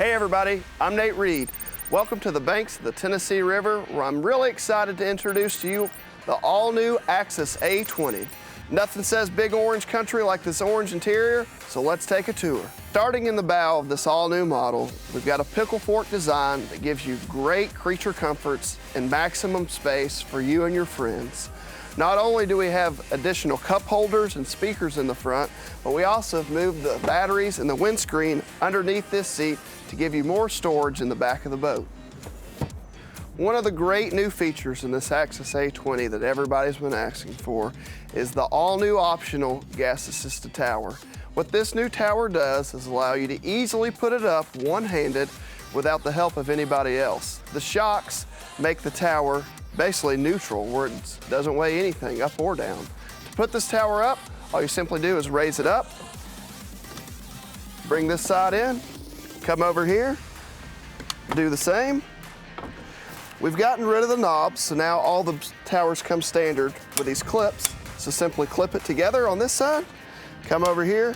Hey everybody, I'm Nate Reed. Welcome to the banks of the Tennessee River, where I'm really excited to introduce to you the all-new Axis A20. Nothing says big orange country like this orange interior, so let's take a tour. Starting in the bow of this all-new model, we've got a pickle fork design that gives you great creature comforts and maximum space for you and your friends. Not only do we have additional cup holders and speakers in the front, but we also have moved the batteries and the windscreen underneath this seat to give you more storage in the back of the boat. One of the great new features in this Axis A20 that everybody's been asking for is the all-new optional gas-assisted tower. What this new tower does is allow you to easily put it up one-handed without the help of anybody else. The shocks make the tower basically neutral, where it doesn't weigh anything up or down. To put this tower up, all you simply do is raise it up, bring this side in, come over here, do the same. We've gotten rid of the knobs, so now all the towers come standard with these clips. So simply clip it together on this side, come over here,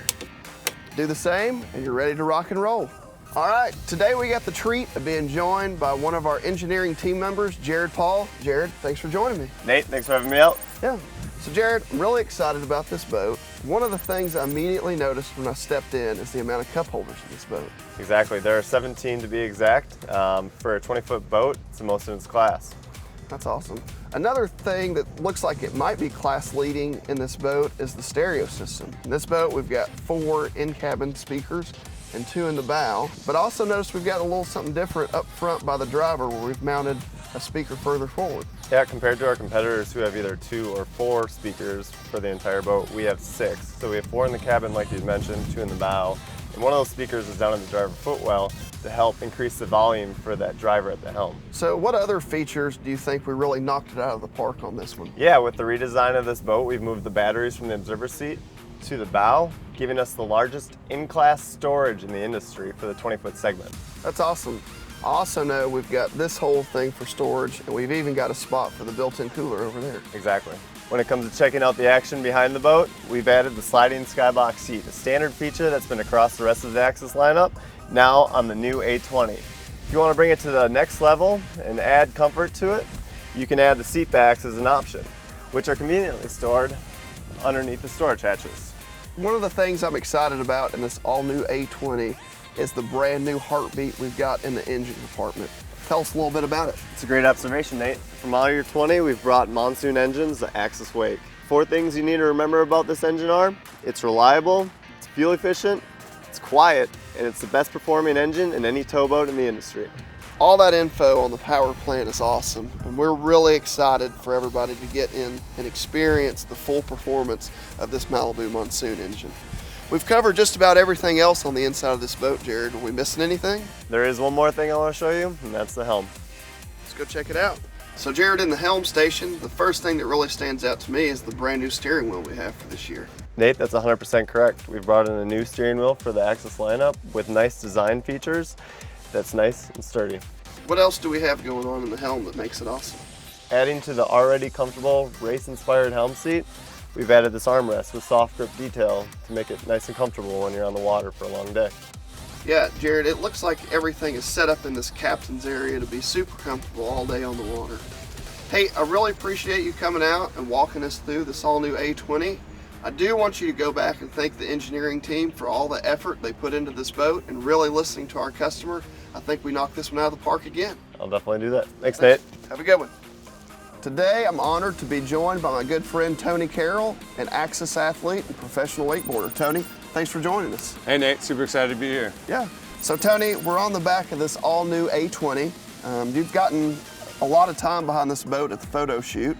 do the same, and you're ready to rock and roll. All right, today we got the treat of being joined by one of our engineering team members, Jared Paul. Jared, thanks for joining me. Nate, thanks for having me out. Yeah. So Jared, I'm really excited about this boat. One of the things I immediately noticed when I stepped in is the amount of cup holders in this boat. Exactly, there are 17 to be exact. For a 20-foot boat, it's the most in its class. That's awesome. Another thing that looks like it might be class leading in this boat is the stereo system. In this boat, we've got 4 in-cabin speakers and 2 in the bow, but also notice we've got a little something different up front by the driver where we've mounted a speaker further forward. Yeah, compared to our competitors who have either 2 or 4 speakers for the entire boat, we have 6. So we have 4 in the cabin, like you mentioned, 2 in the bow, and one of those speakers is down in the driver footwell to help increase the volume for that driver at the helm. So what other features do you think we really knocked it out of the park on this one? Yeah, with the redesign of this boat, we've moved the batteries from the observer seat to the bow, giving us the largest in-class storage in the industry for the 20-foot segment. That's awesome. I also know we've got this whole thing for storage, and we've even got a spot for the built-in cooler over there. Exactly. When it comes to checking out the action behind the boat, we've added the sliding Skybox Seat, a standard feature that's been across the rest of the Axis lineup, now on the new A20. If you want to bring it to the next level and add comfort to it, you can add the seat backs as an option, which are conveniently stored underneath the storage hatches. One of the things I'm excited about in this all-new A20 is the brand new heartbeat we've got in the engine compartment. Tell us a little bit about it. It's a great observation, Nate. For model year 20, we've brought monsoon engines, the Axis Wake. 4 things you need to remember about this engine are: it's reliable, it's fuel efficient, it's quiet, and it's the best performing engine in any towboat in the industry. All that info on the power plant is awesome, and we're really excited for everybody to get in and experience the full performance of this Malibu Monsoon engine. We've covered just about everything else on the inside of this boat, Jared. Are we missing anything? There is one more thing I want to show you, and that's the helm. Let's go check it out. So Jared, in the helm station, the first thing that really stands out to me is the brand new steering wheel we have for this year. Nate, that's 100% correct. We've brought in a new steering wheel for the Axis lineup with nice design features that's nice and sturdy. What else do we have going on in the helm that makes it awesome? Adding to the already comfortable race-inspired helm seat, we've added this armrest with soft grip detail to make it nice and comfortable when you're on the water for a long day. Yeah, Jared, it looks like everything is set up in this captain's area to be super comfortable all day on the water. Hey, I really appreciate you coming out and walking us through this all-new A20. I do want you to go back and thank the engineering team for all the effort they put into this boat and really listening to our customer. I think we knocked this one out of the park again. I'll definitely do that. Thanks, Nate. Have a good one. Today, I'm honored to be joined by my good friend Tony Carroll, an Axis athlete and professional wakeboarder. Tony, thanks for joining us. Hey Nate, super excited to be here. Yeah. So Tony, we're on the back of this all-new A20. You've gotten a lot of time behind this boat at the photo shoot.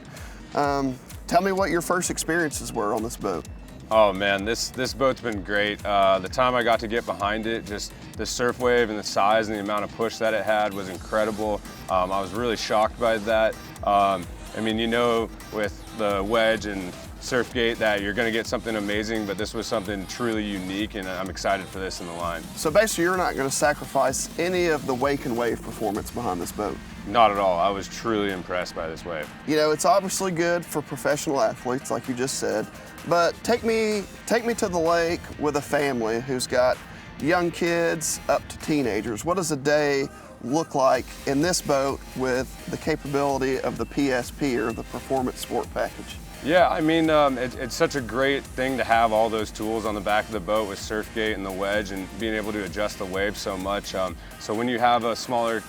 Tell me what your first experiences were on this boat. Oh man, this boat's been great. The time I got to get behind it, just the surf wave and the size and the amount of push that it had was incredible. I was really shocked by that. I mean, you know, with the wedge and surf gate that you're going to get something amazing, but this was something truly unique, and I'm excited for this in the line. So basically, you're not going to sacrifice any of the wake and wave performance behind this boat? Not at all. I was truly impressed by this wave. You know, it's obviously good for professional athletes, like you just said, but take me to the lake with a family who's got young kids up to teenagers. What does a day look like in this boat with the capability of the PSP, or the Performance Sport Package? Yeah, I mean, it's such a great thing to have all those tools on the back of the boat with surf gate and the wedge, and being able to adjust the wave so much. So when you have a smaller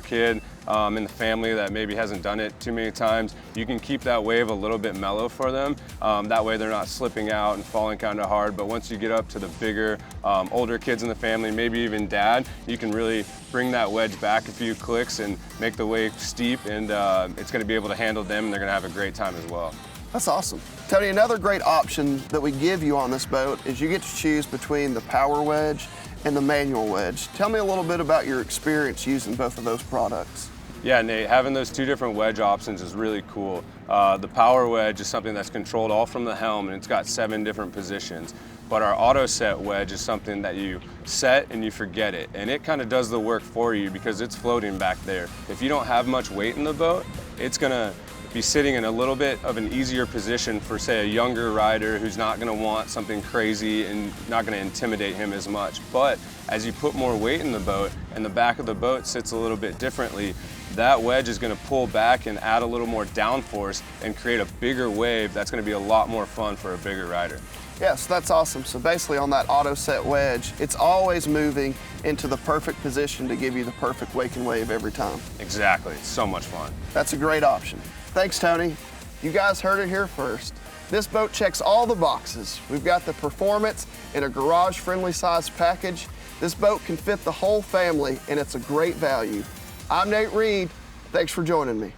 kid in the family that maybe hasn't done it too many times, you can keep that wave a little bit mellow for them. That way they're not slipping out and falling kind of hard. But once you get up to the bigger, older kids in the family, maybe even dad, you can really bring that wedge back a few clicks and make the wave steep, and it's going to be able to handle them, and they're going to have a great time as well. That's awesome. Tony, another great option that we give you on this boat is you get to choose between the power wedge and the manual wedge. Tell me a little bit about your experience using both of those products. Yeah, Nate, having those two different wedge options is really cool. The power wedge is something that's controlled all from the helm, and it's got 7 different positions. But our auto set wedge is something that you set and you forget it, and it kind of does the work for you because it's floating back there. If you don't have much weight in the boat, it's gonna be sitting in a little bit of an easier position for, say, a younger rider who's not going to want something crazy and not going to intimidate him as much. But as you put more weight in the boat and the back of the boat sits a little bit differently, that wedge is going to pull back and add a little more downforce and create a bigger wave that's going to be a lot more fun for a bigger rider. Yes, that's awesome. So basically on that auto set wedge, it's always moving into the perfect position to give you the perfect wake and wave every time. Exactly, it's so much fun. That's a great option. Thanks, Tony. You guys heard it here first. This boat checks all the boxes. We've got the performance in a garage-friendly size package. This boat can fit the whole family, and it's a great value. I'm Nate Reed. Thanks for joining me.